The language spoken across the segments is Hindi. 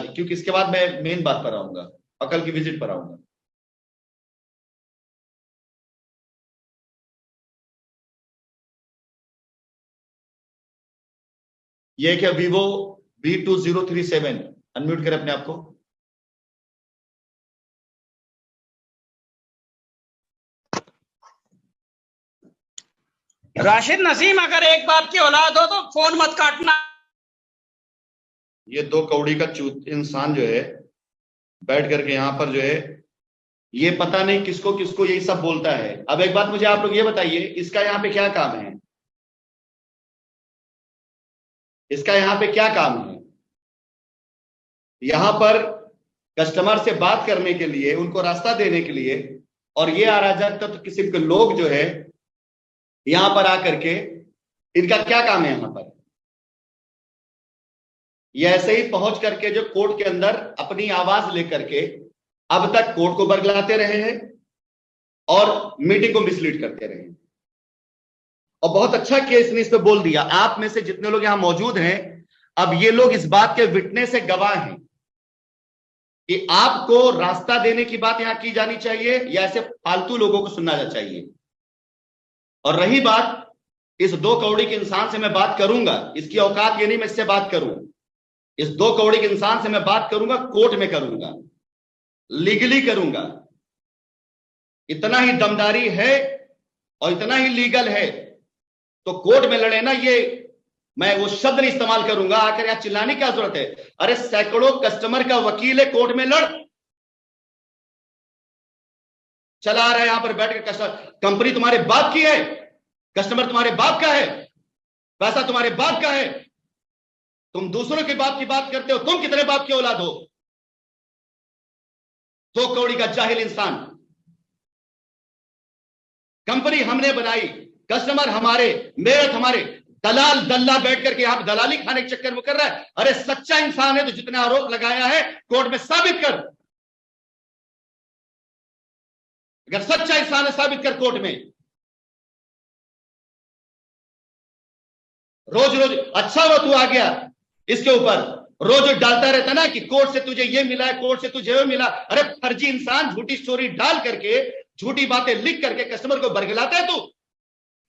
क्योंकि इसके बाद मैं मेन बात पर आऊंगा और कल की विजिट पर आऊंगा। ये क्या Vivo V2037, अनम्यूट करें अपने आप को। राशिद नसीम, अगर एक बाप की औलाद हो तो फोन मत काटना। ये 2 कौड़ी का चूत इंसान जो है बैठ करके यहां पर जो है ये पता नहीं किसको किसको यही सब बोलता है। अब एक बात मुझे आप लोग ये बताइए, इसका यहाँ पे क्या काम है? इसका यहाँ पे क्या काम है? यहां पर कस्टमर से बात करने के लिए, उनको रास्ता देने के लिए, और ये अराजक तत्व किस्म के लोग जो है यहां पर आकर के, इनका क्या काम है यहां पर? ये ऐसे ही पहुंच करके जो कोर्ट के अंदर अपनी आवाज लेकर के अब तक कोर्ट को बरगलाते रहे हैं और मीटिंग को मिसलीड करते रहे हैं। और बहुत अच्छा केस ने इस पे बोल दिया। आप में से जितने लोग यहां मौजूद हैं, अब ये लोग इस बात के विटनेस से गवाह हैं कि आपको रास्ता देने की बात यहां की जानी चाहिए या ऐसे फालतू लोगों को सुनना चाहिए। और रही बात इस 2 कौड़ी के इंसान से मैं बात करूंगा, इसकी औकात ये नहीं मैं इससे बात करूं। इस 2 कौड़ी के इंसान से मैं बात करूंगा, कोर्ट में करूंगा, लीगली करूंगा। इतना ही दमदारी है और इतना ही लीगल है तो कोर्ट में लड़े ना। ये मैं वो शब्द नहीं इस्तेमाल करूंगा, आकर यहां चिल्लाने की क्या जरूरत है? अरे सैकड़ों कस्टमर का वकील है, कोर्ट में लड़। चला आ रहा है यहां पर बैठ के कस्टमर, कंपनी तुम्हारे बाप की है, कस्टमर तुम्हारे बाप का है, पैसा तुम्हारे बाप का है। तुम दूसरों के बाप की बात करते हो। तुम कितने बाप की औलाद हो? 2 कौड़ी का जाहिल इंसान। कंपनी हमने बनाई, कस्टमर हमारे, मेरठ हमारे, दलाल दल्ला बैठ करके यहां पर दलाली खाने के चक्कर में कर रहा है। अरे सच्चा इंसान है तो जितने आरोप लगाया है कोर्ट में साबित कर। अगर सच्चा इंसान है साबित कर कोर्ट में। रोज रोज अच्छा हुआ तू आ गया इसके ऊपर, रोज डालता रहता ना कि कोर्ट से तुझे ये मिला है, कोर्ट से तुझे वो मिला। अरे फर्जी इंसान, झूठी स्टोरी डाल करके, झूठी बातें लिख करके कस्टमर को बरगलाता है तू,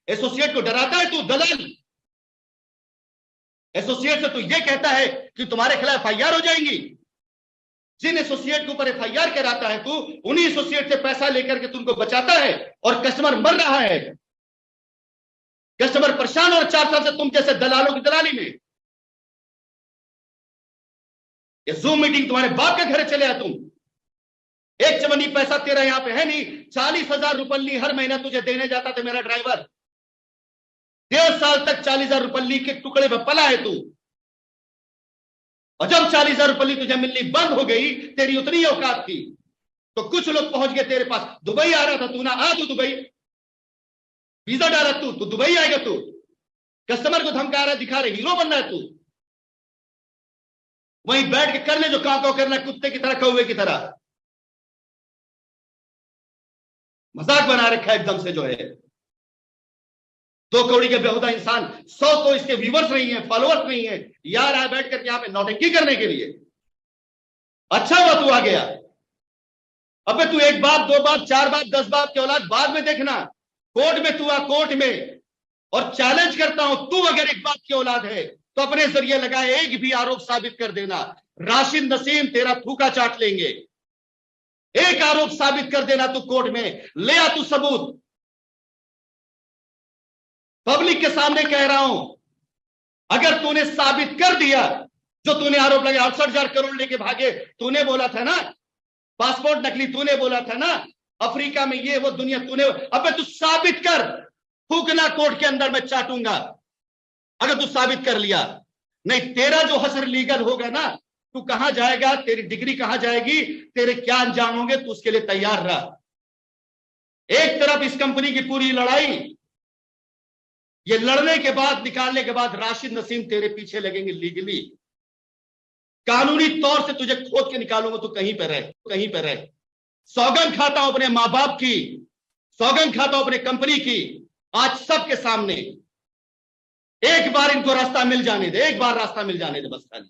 एसोसिएट को डराता है तू, दलाल। एसोसिएट से तू ये कहता है कि तुम्हारे खिलाफ एफआईआर हो जाएंगी। जिन एसोसिएट के ऊपर एफआईआर कराता है तू, उन्हीं एसोसिएट से पैसा लेकर के तुमको बचाता है और कस्टमर मर रहा है, कस्टमर परेशान और 4 साल से तुम जैसे दलालों की दलाली में। ये जूम मीटिंग तुम्हारे बाप के घर चले आ तुम। एक चवन्नी पैसा तेरा यहां पे है नहीं। 40,000 रुपये हर महीना तुझे देने जाता था मेरा ड्राइवर। 1.5 साल तक 40,000 रुपये के टुकड़े में पला है तू। और जब 40,000 रुपये तुझे मिलनी बंद हो गई, तेरी उतनी औकात थी तो कुछ लोग पहुंच गए तेरे पास। दुबई आ रहा था तू, ना आ तू दुबई, वीजा डाला तू दुबई आएगा तू। कस्टमर को धमका रहा है, दिखा रहे हीरो बन रहा है तू। वहीं बैठ के कर ले जो काका करना, कुत्ते की तरह, कौवे की तरह। मजाक बना रखा है एकदम से जो है। 2 कौड़ी के बेहुदा इंसान, 100 तो इसके व्यूवर्स नहीं है, फॉलोअर्स नहीं है, यार आ बैठ करके यहां पे नौटंकी करने के लिए। अच्छा हुआ तू आ गया। अबे तू 1 बाप, 2 बाप, 4 बाप, 10 बाप की औलाद बाद में देखना। कोर्ट में तू आ, कोर्ट में। और चैलेंज करता हूं, तू अगर 1 बाप की औलाद है तो अपने जरिए लगाए एक भी आरोप साबित कर देना। राशिद नसीम तेरा थूका चाट लेंगे। एक आरोप साबित कर देना तू कोर्ट में, ले आ तू सबूत। पब्लिक के सामने कह रहा हूं, अगर तूने साबित कर दिया, जो तूने आरोप लगाया 68,000 करोड़ लेके भागे, तूने बोला था ना, पासपोर्ट नकली तूने बोला था ना, अफ्रीका में ये वो दुनिया तूने, अबे तू साबित कर। थूकना कोर्ट के अंदर मैं चाटूंगा अगर तू साबित कर लिया। नहीं तेरा जो हसर लीगल होगा ना, तू कहां जाएगा, तेरी डिग्री कहां जाएगी, तेरे क्या अंजाम होंगे, तू उसके लिए तैयार रह। एक तरफ इस कंपनी की पूरी लड़ाई, ये लड़ने के बाद, निकालने के बाद राशिद नसीम तेरे पीछे लगेंगे लीगली। कानूनी तौर से तुझे खोद के निकालूंगा, तू कहीं पे रहे, कहीं पे रहे। सौगंध खाता हूं अपने मां बाप की, सौगंध खाता हूं अपने कंपनी की, आज सबके सामने। एक बार इनको रास्ता मिल जाने दे, एक बार रास्ता मिल जाने दे बस खाली।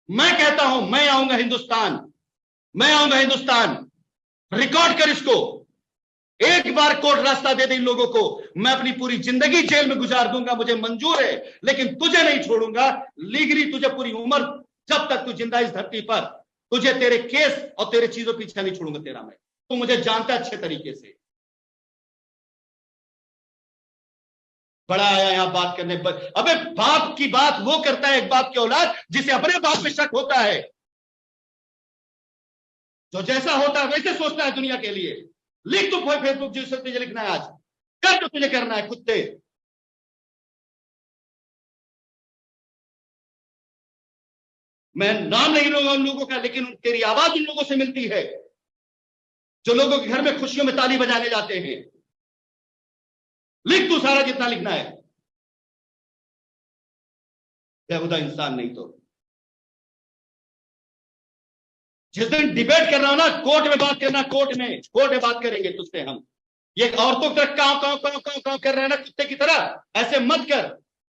मैं कहता हूं मैं आऊंगा हिंदुस्तान, मैं आऊंगा हिंदुस्तान। रिकॉर्ड कर इसको। एक बार कोर्ट रास्ता दे दे इन लोगों को, मैं अपनी पूरी जिंदगी जेल में गुजार दूंगा, मुझे मंजूर है, लेकिन तुझे नहीं छोड़ूंगा। लीगली तुझे पूरी उम्र, जब तक तू जिंदा इस धरती पर, तुझे तेरे केस और तेरे चीजों पीछे नहीं छोड़ूंगा तेरा मैं। तू मुझे जानता अच्छे तरीके से। बड़ा आया यहां बात करने पर। अबे बाप की बात वो करता है, एक बाप की औलाद, जिसे अपने बाप पे शक होता है, जो जैसा होता है वैसे सोचता है दुनिया के लिए। लिख तू फेसबुक जिसे तुझे लिखना है आज, कर तो तुझे करना है कुत्ते। मैं नाम नहीं लूंगा उन लोगों का, लेकिन तेरी आवाज उन लोगों से मिलती है जो लोगों के घर में खुशियों में ताली बजाने जाते हैं। लिख तू सारा जितना लिखना है। बेहुदा इंसान नहीं तो। जिस दिन डिबेट कर रहा हूं ना, कोर्ट में बात करना, कोर्ट में बात करेंगे तुझसे हम। ये औरतों की तरह काव काव काव काव काव कर रहे हैं ना कुत्ते की तरह, ऐसे मत कर।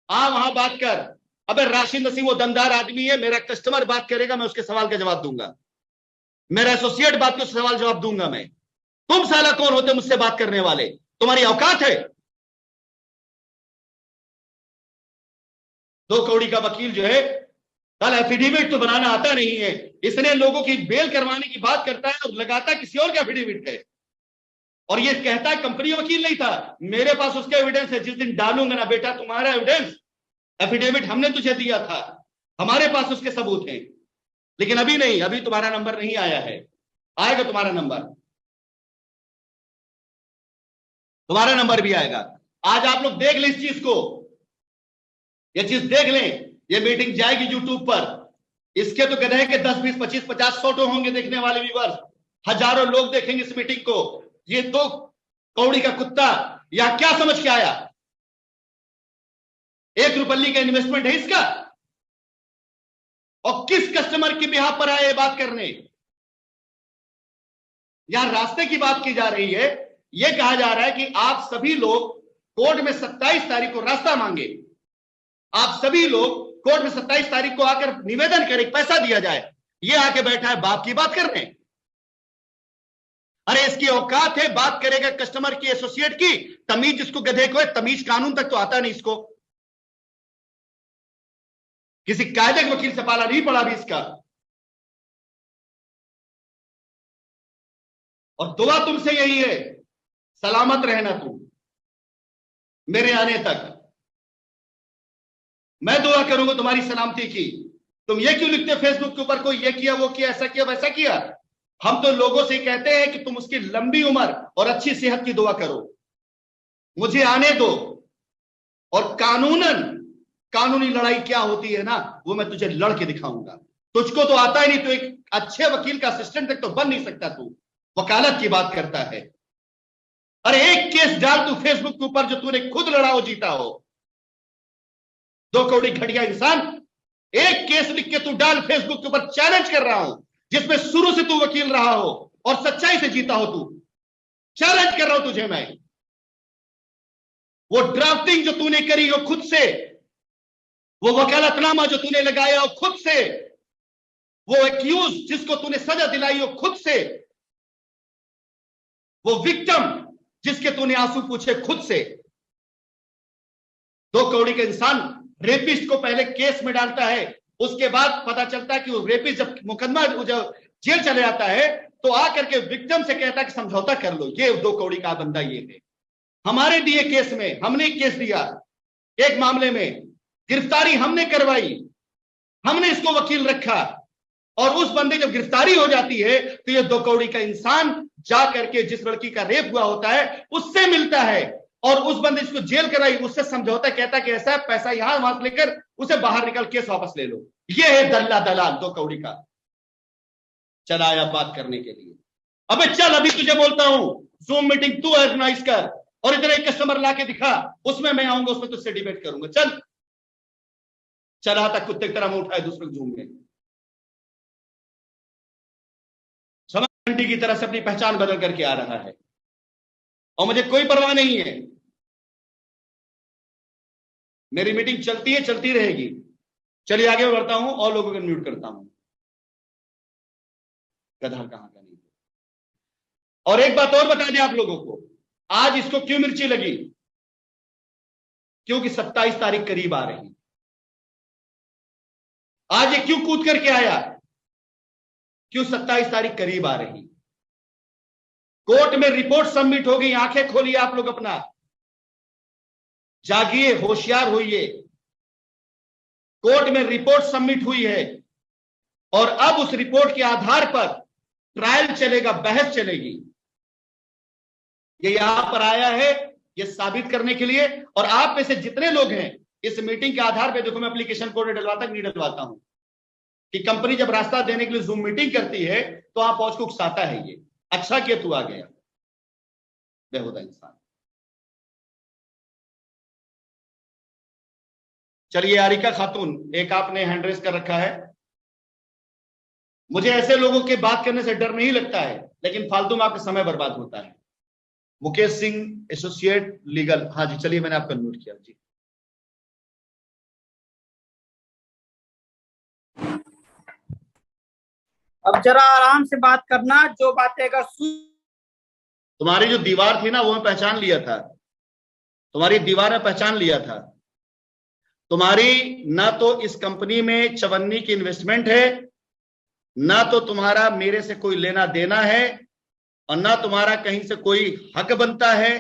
आ वहां बात कर। अबे राशिद नसीम वो दमदार आदमी है, मेरा कस्टमर बात करेगा, मैं उसके सवाल का जवाब दूंगा। मेरा एसोसिएट बात के सवाल जवाब दूंगा मैं। तुम साला कौन होते मुझसे बात करने वाले? तुम्हारी औकात है? 2 कौड़ी का वकील जो है, कल एफिडेविट तो बनाना आता नहीं है, इसने लोगों की बेल करवाने की बात करता है और लगाता किसी और का एफिडेविट है, और ये कहता है कंपनी वकील नहीं था। मेरे पास उसका एविडेंस है, जिस दिन डालूंगा ना बेटा तुम्हारा एविडेंस, एफिडेविट हमने तुझे दिया था, हमारे पास उसके सबूत हैं। लेकिन अभी नहीं, अभी तुम्हारा नंबर नहीं आया है, आएगा तुम्हारा नंबर, तुम्हारा नंबर भी आएगा। आज आप लोग देख लें इस चीज को, ये चीज देख लें। ये मीटिंग जाएगी यूट्यूब पर, इसके तो गधे के 10 20 25 50 100 तो होंगे देखने वाले व्यूअर्स, हजारों लोग देखेंगे इस मीटिंग को। ये 2 कौड़ी का कुत्ता या क्या समझ के आया? 1 रुपये का इन्वेस्टमेंट है इसका, और किस कस्टमर की बिहाफ पर आए बात करने? यहां रास्ते की बात की जा रही है। यह कहा जा रहा है कि आप सभी लोग कोर्ट में 27 तारीख को रास्ता मांगे, आप सभी लोग कोर्ट में 27 तारीख को आकर निवेदन करें, पैसा दिया जाए। ये आके बैठा है बाप की बात करने। अरे इसकी औकात है, बात करेगा कस्टमर की, एसोसिएट की। तमीज इसको गधे को है, तमीज कानून तक तो आता नहीं इसको, किसी कायदे के वकील से पाला नहीं पड़ा भी इसका। और दुआ तुमसे यही है, सलामत रहना तुम मेरे आने तक। मैं दुआ करूंगा तुम्हारी सलामती की। तुम ये क्यों लिखते फेसबुक के ऊपर, कोई ये किया वो किया ऐसा किया वैसा किया? हम तो लोगों से कहते हैं कि तुम उसकी लंबी उम्र और अच्छी सेहत की दुआ करो, मुझे आने दो, और कानूनी लड़ाई क्या होती है ना, वो मैं तुझे लड़ के दिखाऊंगा। तुझको तो आता ही नहीं, तो एक अच्छे वकील का असिस्टेंट तक तो बन नहीं सकता, तू वकालत की बात करता है। अरे एक केस डाल तू फेसबुक के ऊपर जो तूने खुद लड़ा हो, जीता हो। 2 कौड़ी घटिया इंसान, एक केस लिख के तू डाल फेसबुक के ऊपर, चैलेंज कर रहा हूं, जिसमें शुरू से तू वकील रहा हो और सच्चाई से जीता हो तू। चैलेंज कर रहा हूं तुझे मैं। वो ड्राफ्टिंग जो तूने करी हो खुद से, वो वकालतनामा जो तूने लगाया हो खुद से, वो एक्यूज जिसको तूने सजा दिलाई हो खुद से, वो विक्टिम जिसके तूने आंसू पूछे खुद से। 2 कौड़ी का इंसान रेपिस्ट को पहले केस में डालता है, उसके बाद पता चलता है कि वो रेपिस्ट जब मुकदमा जब जेल चले जाता है, तो आकर के विक्टिम से कहता है कि समझौता कर लो। ये 2 कौड़ी का बंदा ये है। हमारे दिए केस में, हमने केस दिया एक मामले में, गिरफ्तारी हमने करवाई, हमने इसको वकील रखा, और उस बंदे जब गिरफ्तारी हो जाती है तो ये 2 कौड़ी का इंसान जा करके जिस लड़की का रेप हुआ होता है उससे मिलता है, और उस बंदे जिसको जेल कराई उससे समझौता, कहता कि ऐसा पैसा यहां वहां लेकर उसे बाहर निकल, केस वापस ले लो। ये है दलाल 2 कौड़ी का। चला आया बात करने के लिए। अबे चल, अभी तुझे बोलता हूं, जूम मीटिंग तू ऑर्गेनाइज कर, और इधर एक कस्टमर लाके दिखा, उसमें मैं आऊंगा, उसमें तुझसे डिबेट करूंगा। चल चला तक कुत्ते की तरह मुंह उठाए दूसरे जूम में, समझ की तरह से अपनी पहचान बदल करके आ रहा है, और मुझे कोई परवाह नहीं है। मेरी मीटिंग चलती है, चलती रहेगी। चलिए आगे बढ़ता हूं और लोगों को म्यूट करता हूं। गधा कहां का नहीं। और एक बात और बता दें आप लोगों को, आज इसको क्यों मिर्ची लगी? क्योंकि 27 तारीख करीब आ रही। आज ये क्यों कूद करके आया? क्यों 27 तारीख करीब आ रही। कोर्ट में रिपोर्ट सबमिट हो गई। आंखें खोलिए आप लोग अपना, जागिए, होशियार होइए। कोर्ट में रिपोर्ट सबमिट हुई है और अब उस रिपोर्ट के आधार पर ट्रायल चलेगा, बहस चलेगी। ये यहां पर आया है ये साबित करने के लिए। और आप में से जितने लोग हैं इस मीटिंग के आधार पर, देखो मैं एप्लीकेशन कोड डलवाता नहीं डलवाता हूं कि कंपनी जब रास्ता देने के लिए जूम मीटिंग करती है तो आप पहुंच को उकसाता है। ये अच्छा किया तू आ गया, बेहुदा इंसान। चलिए आरिका खातून, एक आपने हैंड रेस कर रखा है। मुझे ऐसे लोगों के बात करने से डर नहीं लगता है, लेकिन फालतू में आपका समय बर्बाद होता है। Mukesh Singh, associate legal. हाँ जी, चलिए मैंने आपको म्यूट किया जी। अब जरा आराम से बात करना, जो बातें अगर तुम्हारी जो दीवार थी ना वो मैं पहचान लिया था। तुम्हारी दीवार में पहचान लिया था। तुम्हारी ना तो इस कंपनी में चवन्नी की इन्वेस्टमेंट है, ना तो तुम्हारा मेरे से कोई लेना देना है, और ना तुम्हारा कहीं से कोई हक बनता है,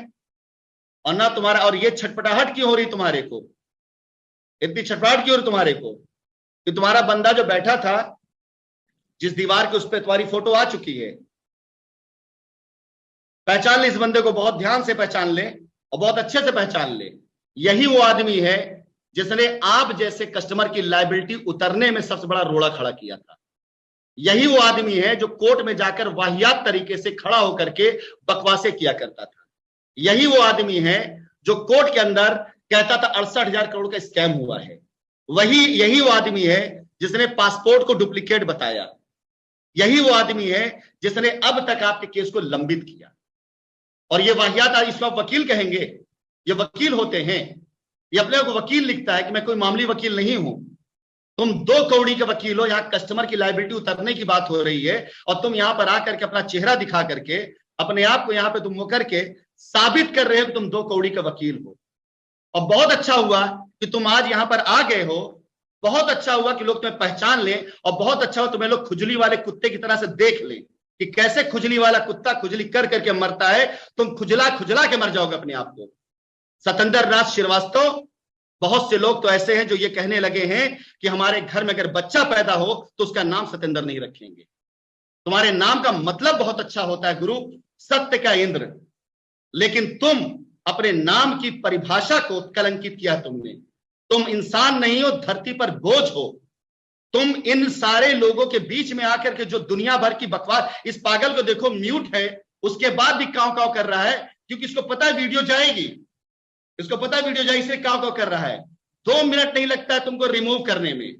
और ना तुम्हारा। और ये छटपटाहट क्यों हो रही तुम्हारे को? इतनी छटपटाहट क्यों हो रही तुम्हारे को कि तुम्हारा बंदा जो बैठा था जिस दीवार के उस पर तुम्हारी फोटो आ चुकी है। पहचान ले इस बंदे को, बहुत ध्यान से पहचान ले और बहुत अच्छे से पहचान ले। यही वो आदमी है जिसने आप जैसे कस्टमर की लायबिलिटी उतरने में सबसे बड़ा रोड़ा खड़ा किया था। यही वो आदमी है जो कोर्ट में जाकर वाहियात तरीके से खड़ा होकर के बकवासे किया करता था। यही वो आदमी है जो कोर्ट के अंदर कहता था 68,000 करोड़ का स्कैम हुआ है। यही वो आदमी है जिसने पासपोर्ट को डुप्लीकेट बताया। यही वो आदमी है जिसने अब तक आपके केस को लंबित किया। और ये वाहियात, इसको आप वकील कहेंगे, ये वकील होते हैं। ये अपने को वकील लिखता है कि मैं कोई मामूली वकील नहीं हूं। तुम 2 कौड़ी के वकील हो। यहां कस्टमर की लायबिलिटी उतरने की बात हो रही है और तुम यहां पर आकर के अपना चेहरा दिखा करके अपने आप को यहां पे तुम वो करके साबित कर रहे हो कि तुम 2 कौड़ी का वकील हो। और बहुत अच्छा हुआ कि तुम आज यहां पर आ गए हो। बहुत अच्छा हुआ कि लोग तुम्हें पहचान लें, और बहुत अच्छा हो तुम्हें लोग खुजली वाले कुत्ते की तरह से देख लें कि कैसे खुजली वाला कुत्ता खुजली कर करके मरता है। तुम खुजला खुजला के मर जाओगे अपने आप को। सतेंद्र नाथ श्रीवास्तव, बहुत से लोग तो ऐसे हैं जो ये कहने लगे हैं कि हमारे घर में अगर बच्चा पैदा हो तो उसका नाम सतेंद्र नहीं रखेंगे। तुम्हारे नाम का मतलब बहुत अच्छा होता है गुरु, सत्य का इंद्र। लेकिन तुम अपने नाम की परिभाषा को कलंकित किया तुमने। तुम इंसान नहीं हो, धरती पर बोझ हो। तुम इन सारे लोगों के बीच में आकर के जो दुनिया भर की बकवास, इस पागल को देखो म्यूट है, उसके बाद भी काव काव कर रहा है क्योंकि इसको पता है वीडियो जाएगी। इसको पता है वीडियो जाएगी, इसलिए काव काव कर रहा है। 2 मिनट नहीं लगता है तुमको रिमूव करने में।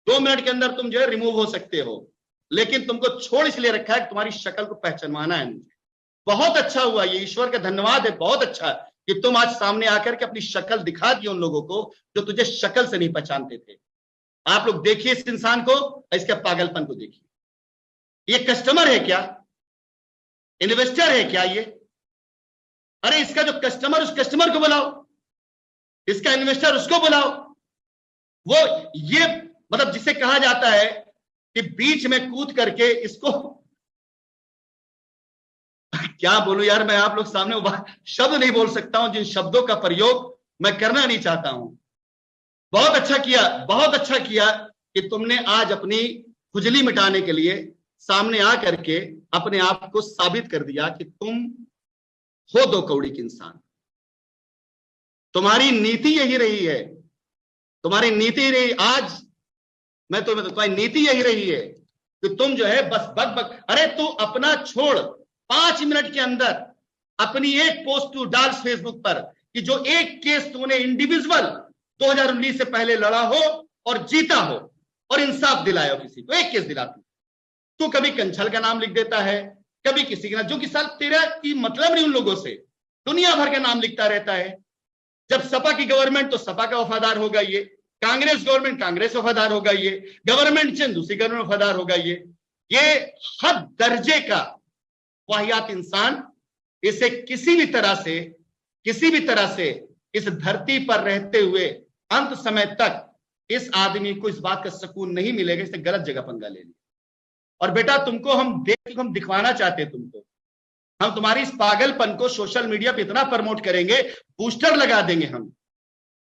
2 मिनट के अंदर तुम जो है रिमूव हो सकते हो, लेकिन तुमको छोड़ इसलिए रखा है कि तुम्हारी शक्ल को पहचानवाना है मुझे। बहुत अच्छा हुआ, ये ईश्वर का धन्यवाद है, बहुत अच्छा कि तुम आज सामने आकर के अपनी शक्ल दिखा दी उन लोगों को जो तुझे शक्ल से नहीं पहचानते थे। आप लोग देखिए इस इंसान को, इसके पागलपन को देखिए। ये कस्टमर है क्या? इन्वेस्टर है क्या ये? अरे इसका जो कस्टमर, उस कस्टमर को बुलाओ, इसका इन्वेस्टर उसको बुलाओ। वो ये मतलब जिसे कहा जाता है कि बीच में कूद करके इसको क्या बोलूं यार, मैं आप लोग सामने शब्द नहीं बोल सकता हूं जिन शब्दों का प्रयोग मैं करना नहीं चाहता हूं। बहुत अच्छा किया, बहुत अच्छा किया कि तुमने आज अपनी खुजली मिटाने के लिए सामने आ करके अपने आप को साबित कर दिया कि तुम हो 2 कौड़ी के इंसान। तुम्हारी नीति यही रही है, तुम्हारी नीति रही। आज मैं तुम्हारी नीति यही रही है कि तुम जो है बस बक बक। अरे तू अपना छोड़, 5 मिनट के अंदर अपनी एक पोस्ट तू डाल फेसबुक पर कि जो एक केस तूने इंडिविजुअल 2019 से पहले लड़ा हो और जीता हो और इंसाफ दिलाया हो किसी को, एक केस दिला तू कभी कंछल का नाम लिख देता है, कभी किसी का, जो कि साल तेरा की मतलब नहीं उन लोगों से, दुनिया भर का नाम लिखता रहता है। जब सपा की गवर्नमेंट तो सपा का वफादार होगा ये, कांग्रेस गवर्नमेंट कांग्रेस वफादार होगा, ये गवर्नमेंट चेंज दूसरी गवर्नमेंट वफादार होगा। ये हद दर्जे का वाहियात इंसान, इसे किसी भी तरह से इस धरती पर रहते हुए अंत समय तक इस आदमी को इस बात का सुकून नहीं मिलेगा, इसने गलत जगह पंगा ले लिया। और बेटा तुमको हम दिखवाना चाहते हैं, तुमको हम तुम्हारी इस पागलपन को सोशल मीडिया पे इतना प्रमोट करेंगे, बूस्टर लगा देंगे, हम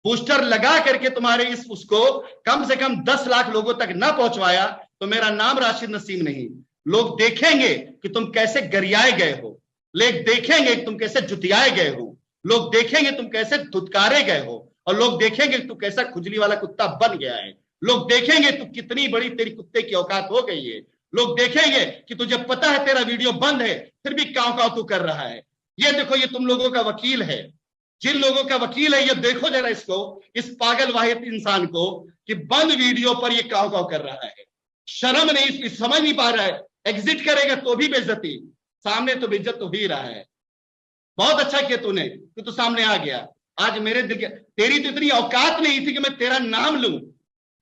बूस्टर लगा करके तुम्हारे उसको कम से कम 10 लाख लोगों तक ना पहुंचवाया तो मेरा नाम राशिद नसीम नहीं। लोग देखेंगे कि तुम कैसे गरियाए गए हो, लोग देखेंगे कि तुम कैसे जुतियाए गए हो, लोग देखेंगे तुम कैसे धुतकारे गए हो, और लोग देखेंगे तू कैसा खुजली वाला कुत्ता बन गया है, लोग देखेंगे तू कितनी बड़ी तेरी कुत्ते की औकात हो गई है, लोग देखेंगे कि तुझे पता है तेरा वीडियो बंद है फिर भी काव काव तू कर रहा है। ये देखो, ये तुम लोगों का वकील है, जिन लोगों का वकील है, ये देखो जरा इसको, इस पागल वाहिद इंसान को कि बंद वीडियो पर ये काव काव कर रहा है। शर्म नहीं, समझ नहीं पा रहा है, एग्जिट करेगा तो भी बेइज्जती, सामने तो बेइज्जत तो ही रहा है। बहुत अच्छा किया तूने, तू सामने आ गया। आज मेरे दिल के, तेरी तो इतनी औकात नहीं थी कि मैं तेरा नाम लूं,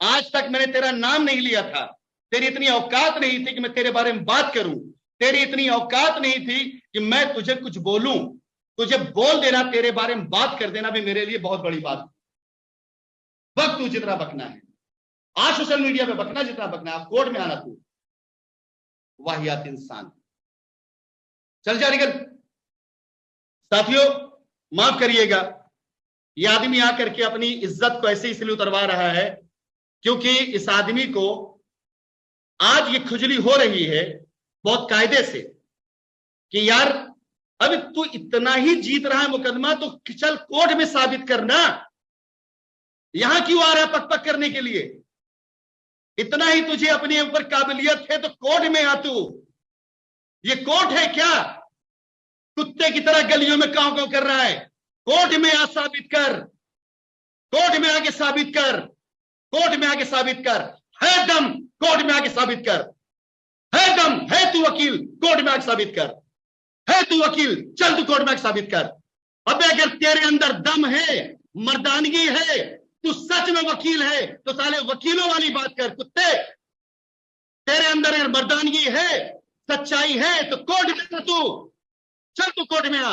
आज तक मैंने तेरा नाम नहीं लिया था। तेरी इतनी औकात नहीं थी कि मैं तेरे बारे में बात करूं, तेरी इतनी औकात नहीं थी कि मैं तुझे कुछ बोलूं। तुझे बोल देना, तेरे बारे में बात कर देना भी मेरे लिए बहुत बड़ी बात। वक्त तू जितना बकना है, आज सोशल मीडिया पे बकना जितना बकना है, कोर्ट में आना तू वाहियात इंसान, चल जा निकल। साथियों माफ करिएगा, ये आदमी आकर के अपनी इज्जत को ऐसे इसलिए उतरवा रहा है क्योंकि इस आदमी को आज ये खुजली हो रही है बहुत कायदे से कि यार अभी तू इतना ही जीत रहा है मुकदमा तो चल कोर्ट में साबित करना, यहां क्यों आ रहा है पक पक करने के लिए? इतना ही तुझे अपने ऊपर काबिलियत है तो कोर्ट में आ तू। ये कोर्ट है क्या? कुत्ते की तरह गलियों में काव काव कर रहा है। कोर्ट में आ साबित कर, कोर्ट में आके साबित कर, कोर्ट में आके साबित कर, है दम कोर्ट में आके साबित कर, है दम, है तू वकील कोर्ट में आके साबित कर, है तू वकील चल तू कोर्ट में आके साबित कर। अबे अगर तेरे अंदर दम है, मर्दानगी है, तू सच में वकील है तो साले वकीलों वाली बात कर कुत्ते। तेरे अंदर अगर मर्दानगी है, सच्चाई है तो कोर्ट में तू चल, तू कोर्ट में आ।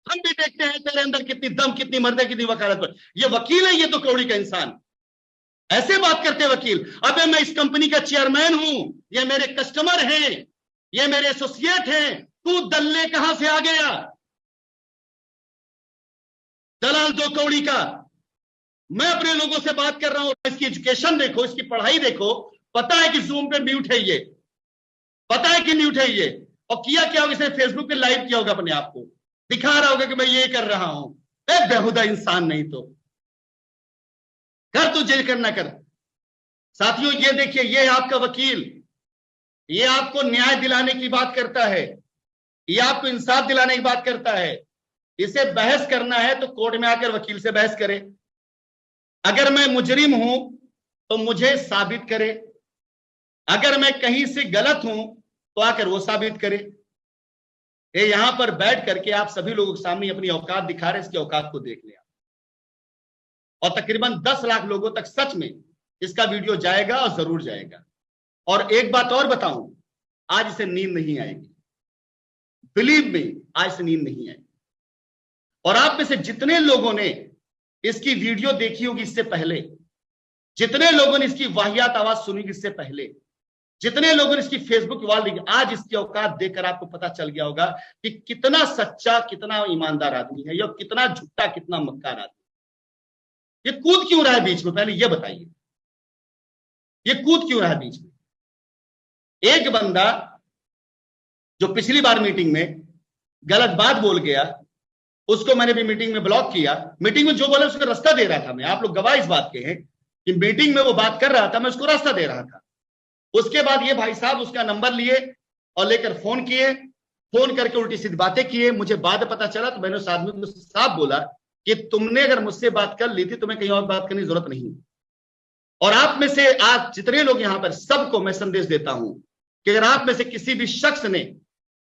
हम भी देखते हैं तेरे अंदर कितनी दम, कितनी मर्दे, कितनी वकालत पर। ये वकील है, ये तो कौड़ी का इंसान, ऐसे बात करते वकील। अबे मैं इस कंपनी का चेयरमैन हूं, ये मेरे कस्टमर हैं, ये मेरे एसोसिएट हैं, तू दल्ले कहां से आ गया? दलाल दो कौड़ी का। मैं अपने लोगों से बात कर रहा हूं, इसकी एजुकेशन देखो, इसकी पढ़ाई देखो, पता है कि जूम पे म्यूट है ये, पता है कि म्यूट है ये, और किया क्या होगा, इसने फेसबुक पे लाइव किया होगा, अपने आप को दिखा रहा होगा कि मैं ये कर रहा हूं। बेहुदा इंसान, नहीं तो कर, तुझे करना कर। साथियों ये देखिए, ये आपका वकील, ये आपको न्याय दिलाने की बात करता है, ये आपको इंसाफ दिलाने की बात करता है। इसे बहस करना है तो कोर्ट में आकर वकील से बहस करे। अगर मैं मुजरिम हूं तो मुझे साबित करे, अगर मैं कहीं से गलत हूं तो आकर वो साबित करे। ये यहां पर बैठ करके आप सभी लोगों के सामने अपनी औकात दिखा रहे, इसकी औकात को देख लिया। और तकरीबन 10 लाख लोगों तक सच में इसका वीडियो जाएगा और जरूर जाएगा। और एक बात और बताऊं, आज इसे नींद नहीं आएगी, बिलीव मी, आज से नींद नहीं आएगी। और आप में से जितने लोगों ने इसकी वीडियो देखी होगी इससे पहले, जितने लोगों ने इसकी वाहियात आवाज सुनी इससे पहले, जितने लोगों ने इसकी फेसबुक वॉल देखी, आज इसकी औकात देखकर आपको पता चल गया होगा कि कितना सच्चा, कितना ईमानदार आदमी है, या कितना झूठा, कितना मक्कार आदमी। ये कूद क्यों रहा है बीच में, पहले ये बताइए, ये कूद क्यों रहा है बीच में? एक बंदा जो पिछली बार मीटिंग में गलत बात बोल गया, उसको मैंने भी मीटिंग में ब्लॉक किया। मीटिंग में जो बोला उसको रास्ता दे रहा था मैं, आप लोग गवाह इस बात के हैं कि मीटिंग में वो बात कर रहा था, मैं उसको रास्ता दे रहा था। उसके बाद ये भाई साहब उसका नंबर लिए और लेकर फोन किए, फोन करके उल्टी सीधी बातें किए। मुझे बाद पता चला तो मैंने उस आदमी को साफ बोला कि तुमने अगर मुझसे बात कर ली थी, तुम्हें कहीं और बात करने की जरूरत नहीं। और आप में से आज जितने लोग यहां पर, सबको मैं संदेश देता हूं कि अगर आप में से किसी भी शख्स ने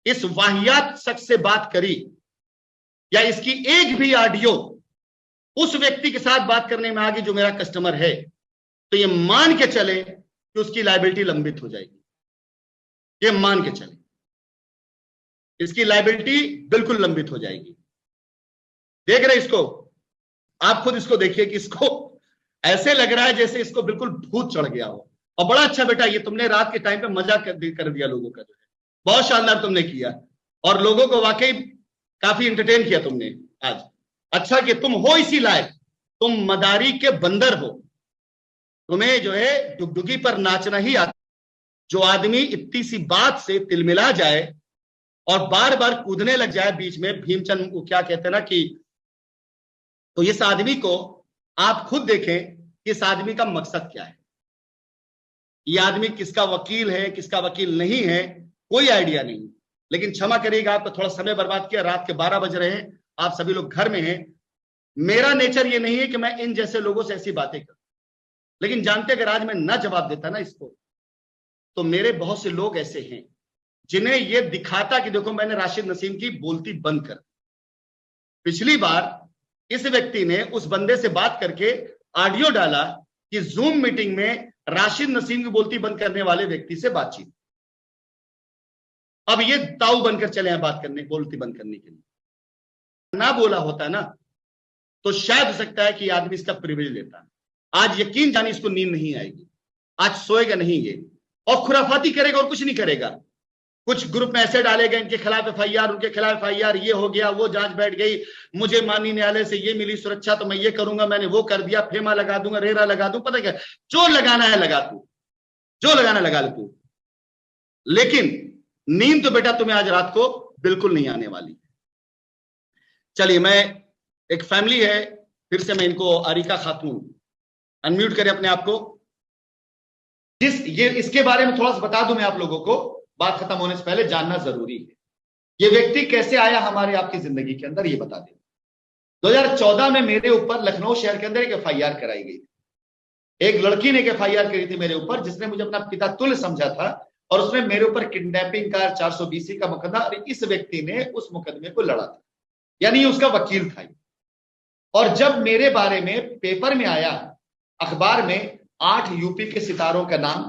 इस वाहियात शख्स से बात करी या इसकी एक भी ऑडियो उस व्यक्ति के साथ बात करने में आगे जो मेरा कस्टमर है, तो ये मान के चले कि उसकी लायबिलिटी लंबित हो जाएगी। ये मान के चले इसकी लायबिलिटी बिल्कुल लंबित हो जाएगी। देख रहे इसको, आप खुद इसको देखिए कि इसको ऐसे लग रहा है जैसे इसको बिल्कुल भूत चढ़ गया हो। और बड़ा अच्छा बेटा, ये तुमने रात के टाइम पे मजा कर दिया लोगों का, जो है बहुत शानदार तुमने किया और लोगों को वाकई काफी एंटरटेन किया तुमने आज। अच्छा कि तुम हो इसी लायक, तुम मदारी के बंदर हो, तुम्हें जो है डुगडुगी पर नाचना ही आता। जो आदमी इतनी सी बात से तिलमिला जाए और बार बार कूदने लग जाए बीच में, भीमचंद को क्या कहते हैं ना कि, तो इस आदमी को आप खुद देखें कि इस आदमी का मकसद क्या है। ये आदमी किसका वकील है, किसका वकील नहीं है, कोई आइडिया नहीं। लेकिन क्षमा करिएगा, आपको थोड़ा समय बर्बाद किया, रात के 12 बज रहे हैं, आप सभी लोग घर में हैं। मेरा नेचर ये नहीं है कि मैं इन जैसे लोगों से ऐसी बातें करूं, लेकिन जानते अगर आज मैं ना जवाब देता ना इसको, तो मेरे बहुत से लोग ऐसे हैं जिन्हें ये दिखाता कि देखो मैंने राशिद नसीम की बोलती बंद कर। पिछली बार इस व्यक्ति ने उस बंदे से बात करके ऑडियो डाला कि जूम मीटिंग में राशिद नसीम की बोलती बंद करने वाले व्यक्ति से बातचीत। अब ये ताऊ बनकर चले हैं बात करने, बोलती बंद करने के लिए। ना बोला होता ना तो शायद हो सकता है कि आदमी इसका प्रिविलेज लेता। आज यकीन जाने इसको नींद नहीं आएगी, आज सोएगा नहीं ये, और खुराफाती करेगा और कुछ नहीं करेगा। कुछ ग्रुप में ऐसे डालेगा इनके खिलाफ एफआईआर, उनके खिलाफ एफआईआर, ये हो गया, वो जांच बैठ गई, मुझे माननीय न्यायालय से ये मिली सुरक्षा तो मैं ये करूंगा, मैंने वो कर दिया, फेमा लगा दूंगा, रेरा लगा दूं, पता क्या, जो लगाना है लगा तू, जो लगाना लगा ले तू। लेकिन नींद तो बेटा तुम्हें आज रात को बिल्कुल नहीं आने वाली। चलिए, मैं एक फैमिली है, फिर से मैं इनको, आरिका खातून, अनम्यूट करें अपने आप को। ये इसके बारे में थोड़ा सा बता दूं मैं आप लोगों को, बात खत्म होने से पहले जानना जरूरी है। ये व्यक्ति कैसे आया हमारे आपकी जिंदगी के अंदर, ये बता दें। 2014 में मेरे ऊपर लखनऊ शहर के अंदर एक एफआईआर कराई गई थी। एक लड़की ने एक एफआईआर करी थी मेरे ऊपर, जिसने मुझे अपना पिता तुल्य समझा था, और उसने मेरे ऊपर किडनैपिंग का 420 का मुकदमा, और इस व्यक्ति ने उस मुकदमे को लड़ा था, यानी उसका वकील था। और जब मेरे बारे में पेपर में आया, अखबार में 8 यूपी के सितारों का नाम,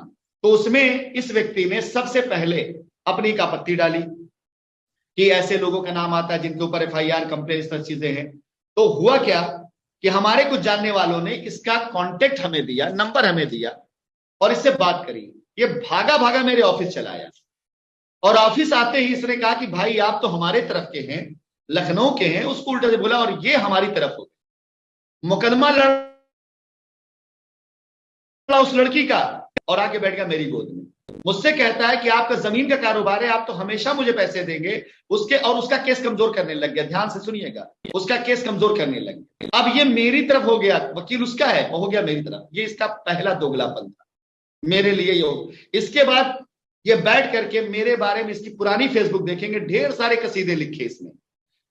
तो उसमें इस व्यक्ति ने सबसे पहले अपनी एक आपत्ति डाली कि ऐसे लोगों का नाम आता है जिनके ऊपर एफआईआर, कंप्लेन, इस तरह चीजें हैं। तो हुआ क्या कि हमारे कुछ जानने वालों ने इसका कांटेक्ट हमें दिया, नंबर हमें दिया, और इससे बात करी। ये भागा भागा मेरे ऑफिस चला आया, और ऑफिस आते ही इसने कहा कि भाई आप तो हमारे तरफ के हैं, लखनऊ के हैं। उसको उल्टा से बोला और ये हमारी तरफ हो, मुकदमा लड़ा उस लड़की का, और आके बैठ गया मेरी गोद में। मुझसे कहता है कि आपका जमीन का कारोबार है, आप तो हमेशा मुझे पैसे देंगे। उसके और उसका केस कमजोर करने लग गया, ध्यान से सुनिएगा, उसका केस कमजोर करने लग गया। अब ये मेरी तरफ हो गया, वकील उसका है, वो हो गया मेरी तरफ। ये इसका पहला दोगलापन था मेरे लिए ये। इसके बाद ये बैठ करके मेरे बारे में, इसकी पुरानी फेसबुक देखेंगे, ढेर सारे कसीदे लिखे इसने।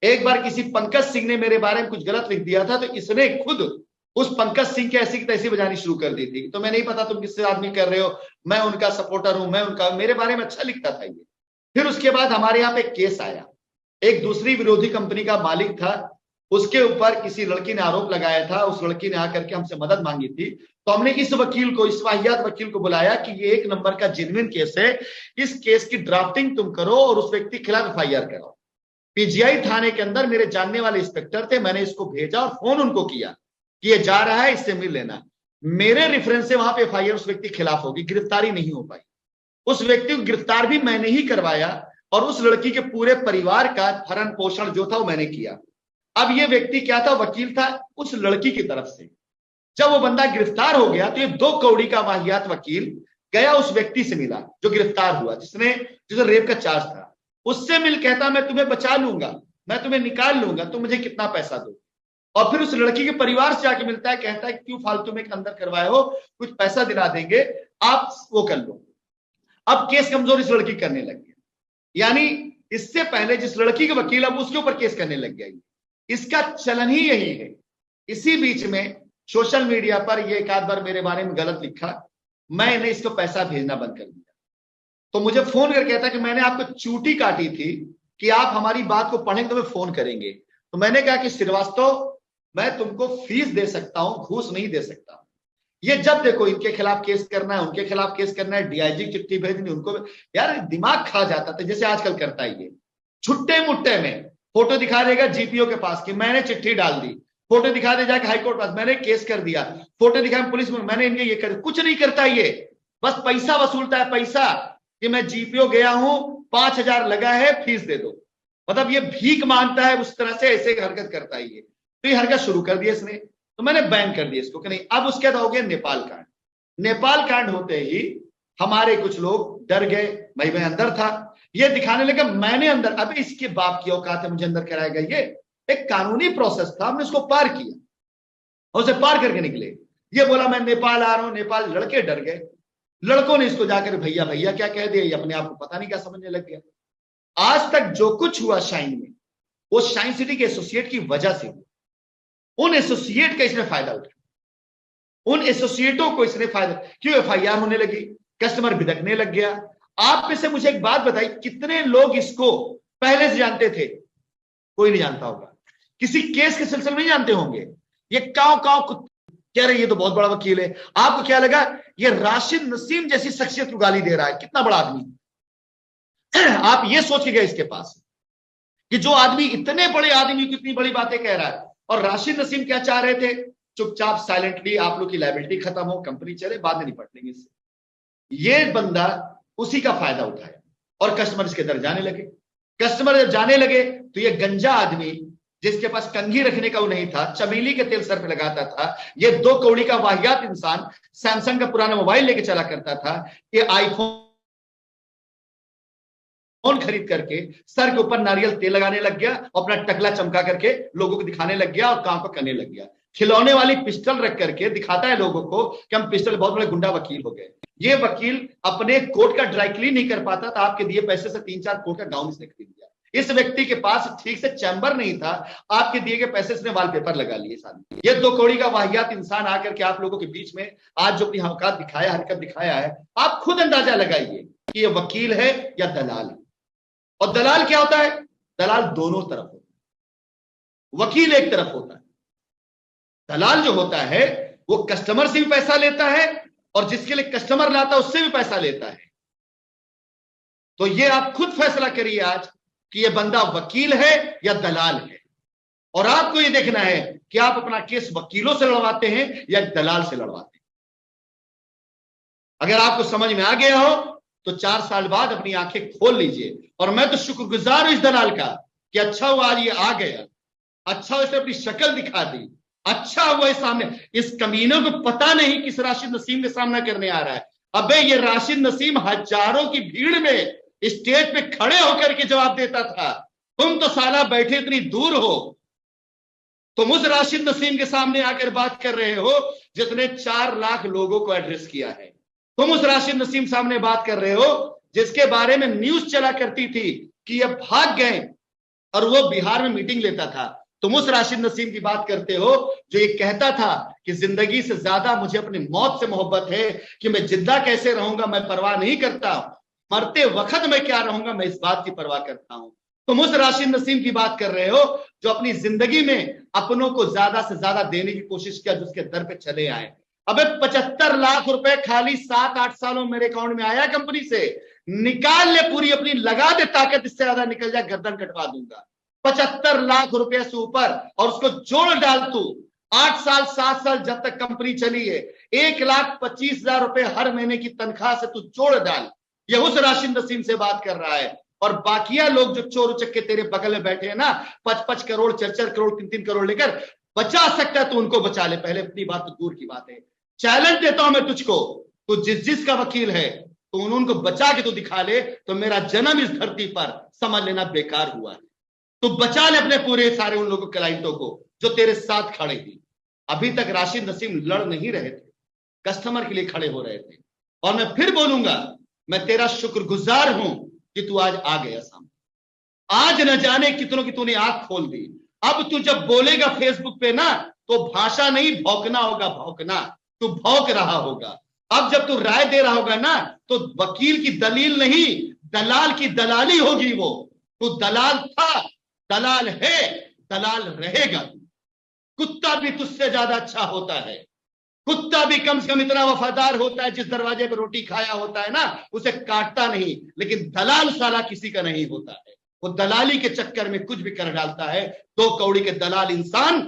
एक बार किसी पंकज सिंह ने मेरे बारे में कुछ गलत लिख दिया था, तो इसने खुद उस पंकज सिंह की ऐसी की तैसी बजानी शुरू कर दी थी। तो मैं नहीं पता तुम किससे आदमी कर रहे हो, मैं उनका सपोर्टर हूं, मैं उनका, मेरे बारे में अच्छा लिखता था ये। फिर उसके बाद हमारे यहाँ पे केस आया, एक दूसरी विरोधी कंपनी का मालिक था, उसके ऊपर किसी लड़की ने आरोप लगाया था। उस लड़की ने आकर के हमसे मदद मांगी थी, तो हमने इस वकील को, इस वाहियात वकील को बुलाया कि ये 1 नंबर का जेन्युइन केस है, इस केस की ड्राफ्टिंग तुम करो और उस व्यक्ति के खिलाफ एफआईआर कराओ। पीजीआई थाने के अंदर मेरे जानने वाले इंस्पेक्टर थे, मैंने इसको भेजा और फोन उनको किया कि ये जा रहा है, इससे मिल लेना। मेरे रेफरेंस से वहां पे एफआईआर उस व्यक्ति के खिलाफ होगी, गिरफ्तारी नहीं हो पाई। उस व्यक्ति को गिरफ्तार भी मैंने ही करवाया, और उस लड़की के पूरे परिवार का भरण पोषण जो था वो मैंने किया। अब ये व्यक्ति क्या था, वकील था उस लड़की की तरफ से। जब वो बंदा गिरफ्तार हो गया, तो ये 2 कौड़ी का वाहियात वकील गया, उस व्यक्ति से मिला जो गिरफ्तार हुआ, जिसने रेप का चार्ज था। उससे मिल, कहता मैं तुम्हें बचा लूंगा, मैं तुम्हें निकाल लूंगा, तुम मुझे कितना पैसा दो। और फिर उस लड़की के परिवार से जाके मिलता है, कहता है क्यों फालतू में अंदर करवाए हो, कुछ पैसा दिला देंगे, आप वो कर लो। अब केस कमजोर इस लड़की करने लग गया, यानी इससे पहले जिस लड़की के वकील, अब उसके ऊपर केस करने लग गया। इसका चलन ही यही है। इसी बीच में सोशल मीडिया पर ये 1 आध बार मेरे बारे में गलत लिखा, मैंने इसको पैसा भेजना बंद कर दिया। तो मुझे फोन करके कहता कि मैंने आपको चूटी काटी थी कि आप हमारी बात को पढ़ेंगे तो मैं फोन करेंगे। तो मैंने कहा कि श्रीवास्तव, मैं तुमको फीस दे सकता हूं, घूस नहीं दे सकता। ये जब देखो इनके खिलाफ केस करना है, उनके खिलाफ केस करना है, डीआईजी चिट्ठी भेजनी उनको, यार दिमाग खा जाता था। जैसे आजकल करता है ये छुट्टे मुट्टे में फोटो दिखा देगा जीपीओ के पास कि मैंने चिट्ठी डाल दी, फोटो दिखा दे जाके हाईकोर्ट पास मैंने केस कर दिया, फोटो दिखा पुलिस में मैंने इनके ये कर, कुछ नहीं करता ये, बस पैसा वसूलता है। पैसा कि मैं जीपीओ गया हूं, 5,000 लगा है, फीस दे दो। मतलब ये भीख मांगता है, उस तरह से ऐसे हरकत करता है ये। तो ये हरकत शुरू कर दी इसने, तो मैंने बैन कर दिया इसको कि नहीं। अब उसके बाद हो गया नेपाल कांड। नेपाल कांड होते ही हमारे कुछ लोग डर गए, भाई मैं अंदर था, ये दिखाने लगा मैंने अंदर। अब इसके बाप की औकात है मुझे अंदर कराएगा, ये एक कानूनी प्रोसेस था, हमने उसको पार किया और उसे पार करके निकले। ये बोला मैं नेपाल आ रहा हूं, नेपाल, लड़के डर गए, लड़कों ने इसको जाकर भैया भैया क्या कह दिया, ये अपने आप को पता नहीं क्या समझने लग गया। आज तक जो कुछ हुआ शाइन में, वो शाइन सिटी के एसोसिएट की वजह से हुआ। उन एसोसिएट का इसने फायदा उठाया, उन एसोसिएटों को इसने फायदा, क्यों एफआईआर होने लगी, कस्टमर बिदकने लग गया। आप में से मुझे एक बात बताइए, कितने लोग इसको पहले से जानते थे? कोई नहीं जानता होगा, किसी केस के सिलसिले में नहीं जानते होंगे। ये काव काव कह रहे ये तो बहुत बड़ा वकील है। आपको क्या लगा ये राशिद नसीम जैसी शख्सियत को गाली दे रहा है, कितना बड़ा आदमी। आप ये सोच के गए इसके पास कि जो आदमी इतने बड़े आदमी की इतनी बड़ी बातें कह रहा है। और राशिद नसीम क्या चाह रहे थे? चुपचाप साइलेंटली आप लोग की लायबिलिटी खत्म हो, कंपनी चले, बाद में निपट लेंगे इससे। ये बंदा उसी का फायदा उठाया और कस्टमर इसके अंदर जाने लगे। कस्टमर जब जाने लगे तो ये गंजा आदमी जिसके पास कंघी रखने का वो नहीं था, चमेली के तेल सर पे लगाता था, ये 2 कौड़ी का वाहियात इंसान सैमसंग का पुराना मोबाइल लेके चला करता था, ये आईफोन खरीद करके सर के ऊपर नारियल तेल लगाने लग गया, अपना टकला चमका करके लोगों को दिखाने लग गया और काम को करने लग गया। खिलौने वाली पिस्टल रख करके दिखाता है लोगों को कि हम पिस्टल, बहुत बड़े गुंडा वकील हो गए। ये वकील अपने कोर्ट का ड्राई क्लीन नहीं कर पाता था, आपके दिए पैसे से 3-4 कोर्ट का गाउन इसने खरीद लिया। इस व्यक्ति के पास ठीक से चैम्बर नहीं था, आपके दिए गए पैसे इसने वॉलपेपर लगा लिए साथ। ये 2 कौड़ी का वाहियात इंसान आकर के आप लोगों के बीच में आज जो अपनी औकात दिखाया, हरकत दिखाया है, आप खुद अंदाजा लगाइए कि ये वकील है या दलाल है। और दलाल क्या होता है? दलाल दोनों तरफ होता है, वकील एक तरफ होता है। दलाल जो होता है वो कस्टमर से भी पैसा लेता है और जिसके लिए कस्टमर लाता है उससे भी पैसा लेता है। तो ये आप खुद फैसला करिए आज कि ये बंदा वकील है या दलाल है। और आपको ये देखना है कि आप अपना केस वकीलों से लड़वाते हैं या दलाल से लड़वाते हैं। अगर आपको समझ में आ गया हो तो 4 साल बाद अपनी आंखें खोल लीजिए। और मैं तो शुक्रगुजार हूं इस दलाल का कि अच्छा हुआ आज ये आ गया, अच्छा हुआ इसने अपनी शक्ल दिखा दी, अच्छा हुआ इस सामने। इस कमीनों को पता नहीं किस राशिद नसीम का सामना करने आ रहा है। अबे ये राशिद नसीम हजारों की भीड़ में स्टेज पे खड़े होकर के जवाब देता था, तुम तो साला बैठे इतनी दूर हो, तुम उस राशिद नसीम के सामने आकर बात कर रहे हो जिसने 4 लाख लोगों को एड्रेस किया है। तुम उस राशिद नसीम सामने बात कर रहे हो जिसके बारे में न्यूज चला करती थी कि ये भाग गए और वो बिहार में मीटिंग लेता था। तुम उस राशिद नसीम की बात करते हो जो ये कहता था कि जिंदगी से ज्यादा मुझे अपनी मौत से मोहब्बत है, कि मैं जिंदा कैसे रहूंगा मैं परवाह नहीं करता, मरते वक्त मैं क्या रहूंगा मैं इस बात की परवाह करता हूं। तुम उस राशिद नसीम की बात कर रहे हो जो अपनी जिंदगी में अपनों को ज्यादा से ज्यादा देने की कोशिश किया, जिसके दर पे चले आए। अबे 75 लाख रुपए खाली 7-8 सालों मेरे अकाउंट में आया कंपनी से, निकाल ले पूरी अपनी, लगा दे ताकत, इससे ज्यादा निकल जाए गर्दन कटवा दूंगा। 75 लाख रुपए से ऊपर, और उसको जोड़ डाल तू 8 साल 7 साल जब तक कंपनी चली है, 1,25,000 रुपए हर महीने की तनख्वाह से तू जोड़ डाल। ये उस राशिद नसीम से बात कर रहा है। और बाकिया लोग जो चोर उचक्के तेरे बगल में बैठे हैं ना, 5-5 करोड़ 4-4 करोड़ 3-3 करोड़ लेकर, बचा सकता है तो उनको बचा ले। पहले अपनी बात तो दूर की बात है, चैलेंज देता हूं मैं तुझको, तू जिस का वकील है तो उनको बचा के तू दिखा ले, तो मेरा जन्म इस धरती पर समझ लेना बेकार हुआ है। तो बचा ले अपने पूरे सारे उन लोगों क्लाइंटों को जो तेरे साथ खड़े थे। अभी तक राशिद नसीम लड़ नहीं रहे थे, कस्टमर के लिए खड़े हो रहे थे। और मैं फिर बोलूंगा, मैं तेरा शुक्रगुजार हूं कि तू आज आ गया सामने। आज न जाने कितनों की तूने आंख खोल दी। अब तू जब बोलेगा फेसबुक पे ना, तो भाषा नहीं भौंकना होगा, भौंकना, तू भौंक रहा होगा। अब जब तू राय दे रहा होगा ना, तो वकील की दलील नहीं, दलाल की दलाली होगी। वो तू दलाल था, दलाल है, दलाल रहेगा। कुत्ता भी तुझसे ज्यादा अच्छा होता है। कुत्ता भी कम से कम इतना वफादार होता है, जिस दरवाजे पर रोटी खाया होता है ना, उसे काटता नहीं। लेकिन दलाल साला किसी का नहीं होता है, वो दलाली के चक्कर में कुछ भी कर डालता है। 2 कौड़ी के दलाल इंसान,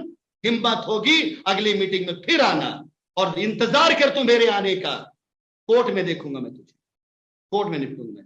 हिम्मत होगी अगली मीटिंग में फिर आना, और इंतजार कर तू मेरे आने का। कोर्ट में देखूंगा मैं तुझे, कोर्ट में निपटूंगा।